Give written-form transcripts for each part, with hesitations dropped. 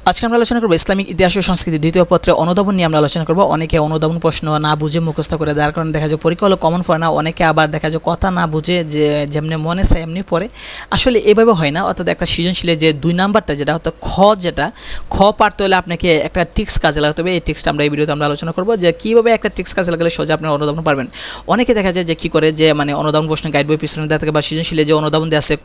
আজকে আমরা আলোচনা করব ইসলামিক ইতিহাস ও সংস্কৃতি দ্বিতীয় পত্রে অনুধাবন নিয়ে আমরা আলোচনা করব। অনেকে অনুধাবন প্রশ্ন না বুঝে মুখস্থ করে দেওয়ার কারণে দেখা যায় পরীক্ষা হলো কমন পড়ে না, অনেকে আবার দেখা যায় কথা না বুঝে যে যেমনি মনে চায় এমনি পড়ে। আসলে এভাবে হয় না, অর্থাৎ একটা সৃজনশীলের যে 2 নাম্বারটা যেটা হয়তো খ পারতে হলে আপনাকে একটা ট্রিক্স কাজে লাগাতে হবে। এই ট্রিক্সটা আমরা এই ভিডিওতে আমরা আলোচনা করব যে কীভাবে একটা ট্রিক্স কাজে লাগালে সোজা আপনার অনুধাবন পারবেন। অনেকে দেখা যায় যে কী করে যে মানে অনুধাবন প্রশ্ন গাইড বই পিছনে দেওয়া থাকে বা সৃজনশীলের যে অনুধাবন দেওয়া আছে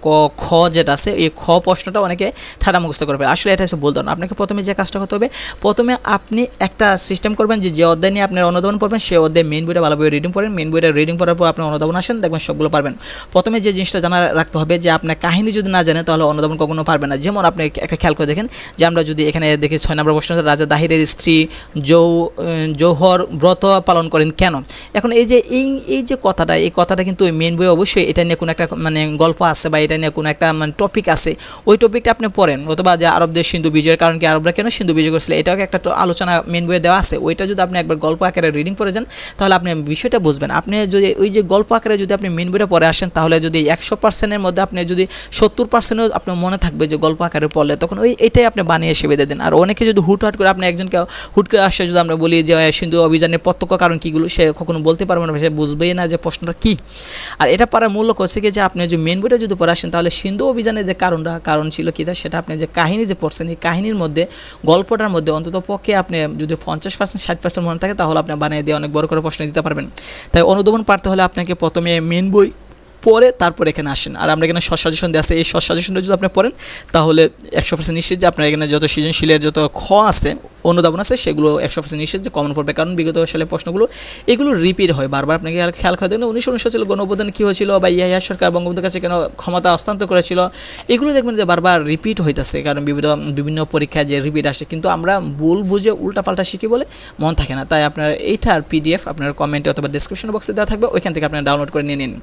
খ যেটা আছে এই খ প্রশ্নটা অনেকে ঠাড়া মুখস্থ করবে। আসলে এটা হচ্ছে ভুল ধারণা। আপনাকে প্রথমে যে কাজটা করতে হবে, প্রথমে আপনি একটা সিস্টেম করবেন যে অধ্যায় নিয়ে আপনার অনুধাবন পড়বেন সেই অধ্যায় মেইন বইটা ভালোভাবে রিডিং করেন। মেইন বইটা রিডিং করার পর আপনি অনুধাবন আসেন, দেখবেন সবগুলো পারবেন। প্রথমে যে জিনিসটা জানা রাখতে হবে যে আপনার কাহিনী যদি না জানেন তাহলে অনুধাবন কখনো পারবেন না। যেমন আপনি একটা খেয়াল করে দেখেন যে আমরা যদি এখানে দেখি 6 নম্বর প্রশ্ন, রাজা দাহিরের স্ত্রী জৌহর ব্রত পালন করেন কেন। এখন এই যে কথাটা কিন্তু মেইন বইয়ে অবশ্যই এটা নিয়ে কোনো একটা মানে গল্প আছে বা এটা নিয়ে কোনো একটা মানে টপিক আছে, ওই টপিকটা আপনি পড়েন। অথবা যে আরবদের সিন্ধু বিজয়ের কারণ কি, আরবরা কেন সিন্ধু বিজয় করেছিল, এটাও একটা আলোচনা মেইন বইয়ে দেওয়া আছে। ওইটা যদি আপনি একবার গল্প আকারে রিডিং করে যান তাহলে আপনি বিষয়টা বুঝবেন। আপনি যদি ওই যে গল্প আকারে যদি আপনি মেইন বইটা পড়ে আসেন তাহলে যদি 100%-এর মধ্যে আপনি যদি 70%ও আপনার মনে থাকবে যে গল্প আকারে পড়লে, তখন এটাই আপনি বানিয়ে এসে বেঁধে দেন। আর অনেকে যদি হুটহাট করে আপনি একজনকে হুট করে আসে যদি আমরা বলি যে সিন্ধু অভিযানের প্রত্যক্ষ কারণ কীগুলো, সে কখনো বলতে পারবে না, সে বুঝবেই না যে প্রশ্নটা কী। আর এটা পারার মূল্য করছে কি যে আপনি যে মেইন বইটা যদি পড়ে আসেন তাহলে সিন্ধু অভিযানের যে কারণ ছিল কী সেটা আপনি যে কাহিনী যে পড়ছেন এই কাহিনীর মধ্যে গল্পটার মধ্যে অন্তত পক্ষে আপনি যদি 50% 60% মনে থাকে তাহলে আপনি বানিয়ে দিয়ে অনেক বড় করে প্রশ্ন দিতে পারবেন। তাই অনুধাবন পারতে হলে আপনাকে প্রথমে মেইন বই পরে তারপর এখানে আসেন। আর আমরা এখানে শর্ট সাজেশন দেওয়া আছে, এই শর্ট সাজেশনটা যদি আপনি পড়েন তাহলে 100% নিশ্চিত যে আপনার এখানে যত সৃজনশীলের যত আছে অনুধাবন আছে সেগুলো 100% নিশ্চিত যে কমন পড়বে। কারণ বিগত সালের প্রশ্নগুলো এগুলো রিপিট হয় বারবার। আপনাকে খেয়াল করে দেখবেন 1919 ছিল গণ অভ্যুত্থান কী হয়েছিল বা ইয়াহিয়া সরকার বঙ্গবন্ধুর কাছে কেন ক্ষমতা হস্তান্তর করেছিল, এগুলো দেখবেন যে বারবার রিপিট হইতেছে। কারণ বিভিন্ন পরীক্ষায় যে রিপিট আসে, কিন্তু আমরা ভুল বুঝে উল্টাপাল্টা শিখি বলে মন থাকে না। তাই আপনার এইটার PDF আপনার কমেন্টে অথবা ডেসক্রিপশন বক্সে দেওয়া থাকবে, ওইখান থেকে আপনারা ডাউনলোড করে নিয়ে নিন।